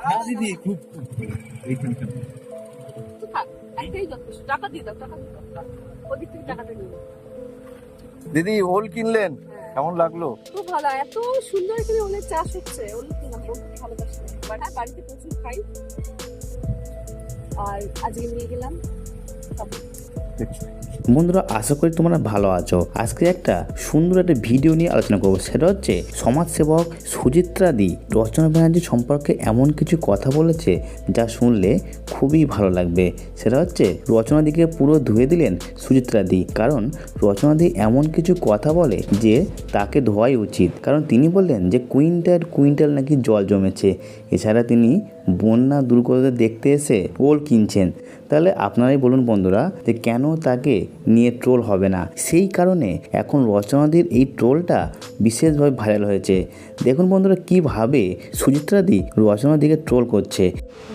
হ্যাঁ দিদি, খুব দিদি ওল কিনলেন, কেমন লাগলো? খুব ভালো, এত সুন্দর করে ওলের চাষ হচ্ছে। ওল কিনলাম, খুব ভালোবাসি, বাড়িতে প্রচুর খাই। আর আজকে নিয়ে গেলাম। বন্ধুরা, আশা করি তোমরা ভালো আছো। আজকে একটা সুন্দর একটা ভিডিও নিয়ে আলোচনা করবো। সেটা হচ্ছে সমাজসেবক সুচিত্রা দি রচনা ব্যানার্জি সম্পর্কে এমন কিছু কথা বলেছে যা শুনলে খুবই ভালো লাগবে। সেটা হচ্ছে রচনা দিকে পুরো ধুয়ে দিলেন সুচিত্রা দি, কারণ রচনা দি এমন কিছু কথা বলে যে তাকে ধোয়াই উচিত। কারণ তিনি বললেন যে কুইন্টাল কুইন্টাল নাকি জল জমেছে। এছাড়া তিনি বন্যা দুর্গতদের দেখতে এসে ওল কিনছেন। তাহলে আপনারাই বলুন বন্ধুরা, যে কেন তাকে নিয়ে ট্রোল হবে না? সেই কারণে এখন রচনাদির এই ট্রোলটা বিশেষভাবে ভাইরাল হয়েছে। দেখুন বন্ধুরা কীভাবে সুচিত্রাদি রচনাদিকে ট্রোল করছে।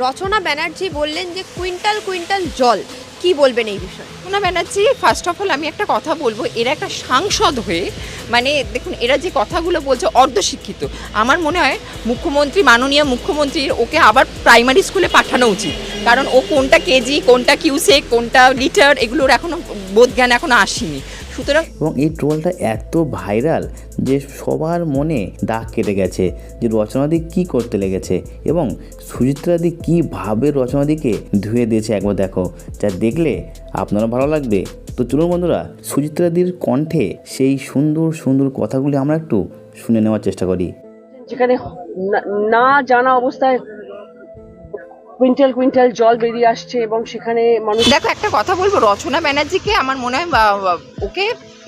রচনা ব্যানার্জি বললেন যে কুইন্টাল কুইন্টাল জল, কি বলবেন এই বিষয়ে? রচনা ব্যানার্জি, ফার্স্ট অফ অল আমি একটা কথা বলবো, এরা একটা সাংসদ হয়ে, মানে দেখুন এরা যে কথাগুলো বলছে অর্ধশিক্ষিত। আমার মনে হয় মুখ্যমন্ত্রী, মাননীয় মুখ্যমন্ত্রীর ওকে আবার প্রাইমারি স্কুলে পাঠানো উচিত। কারণ ও কোনটা কেজি, কোনটা কিউসেক, কোনটা লিটার, এগুলোর এখনও বোধজ্ঞান এখনও আসেনি। সুতরাং এবং এই ট্রোলটা এত ভাইরাল যে সবার মনে দাগ কেটে গেছে যে রচনাদি কী করতে লেগেছে, এবং সুচিত্রাদি কীভাবে রচনাদিকে ধুয়ে দিয়েছে একবার দেখো, যা দেখলে আপনারও ভালো লাগবে। তো চলুন বন্ধুরা, সুচিত্রাদির কণ্ঠে সেই সুন্দর সুন্দর কথাগুলি আমরা একটু শুনে নেওয়ার চেষ্টা করি। যেখানে না জানা অবস্থায় কুইন্টাল কুইন্টাল জল বেরিয়ে আসছে এবং সেখানে মানুষ। দেখো, একটা কথা বলবো, রচনা ব্যানার্জিকে আমার মনে হয় ওকে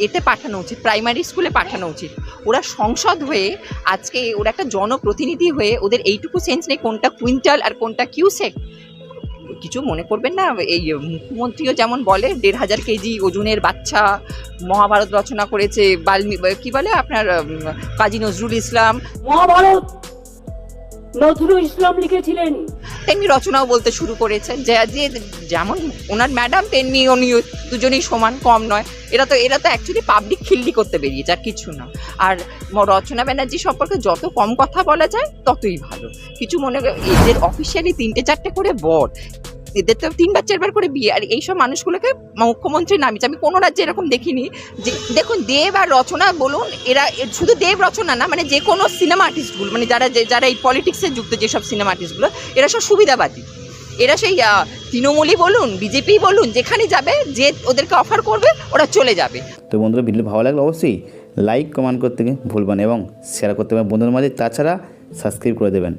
এতে পাঠানো উচিত, প্রাইমারি স্কুলে পাঠানো উচিত। ওরা সংসদ হয়ে আজকে ওরা একটা জনপ্রতিনিধি হয়ে ওদের এইটুকু সেন্স নেই কোনটা কুইন্টাল আর কোনটা কিউসেক। কিছু মনে করবেন না, এই মুখ্যমন্ত্রীও যেমন বলে ১৫০০ কেজি ওজনের বাচ্চা মহাভারত রচনা করেছে, কি বলে আপনার কাজী নজরুল ইসলাম মহাভারত নজরুল ইসলাম লিখেছিলেন। তেমনি রচনাও বলতে শুরু করেছেন যে যেমন ওনার ম্যাডাম তেমনি উনি দুজনেই সমান, কম নয়। এরা তো অ্যাকচুয়ালি পাবলিক খিল্লি করতে বেরিয়েছে, আর কিছু না। আর রচনা ব্যানার্জি সম্পর্কে যত কম কথা বলা যায় ততই ভালো। কিছু মনে এদের অফিসিয়ালি ৩-৪টে করে বর, এদের তো ৩-৪বার করে বিয়ে। আর এইসব মানুষগুলোকে মুখ্যমন্ত্রী নামিয়েছে, আমি কোনো রাজ্যে এরকম দেখিনি। যে দেখুন, দেব আর রচনা বলুন, এরা শুধু দেব রচনা না, মানে যে কোনো সিনেমা আর্টিস্টগুলো, মানে যারা এই পলিটিক্সে যুক্ত যেসব সিনেমা আর্টিস্টগুলো, এরা সব সুবিধাবাদী। এরা সেই তৃণমূলই বলুন, বিজেপি বলুন, যেখানে যাবে যে ওদেরকে অফার করবে ওরা চলে যাবে। তো বন্ধুরা, ভিডিও ভালো লাগলে অবশ্যই লাইক কমেন্ট করতে ভুলবেন এবং শেয়ার করতে পারেন বন্ধুদের মাঝে। তাছাড়া সাবস্ক্রাইব করে দেবেন।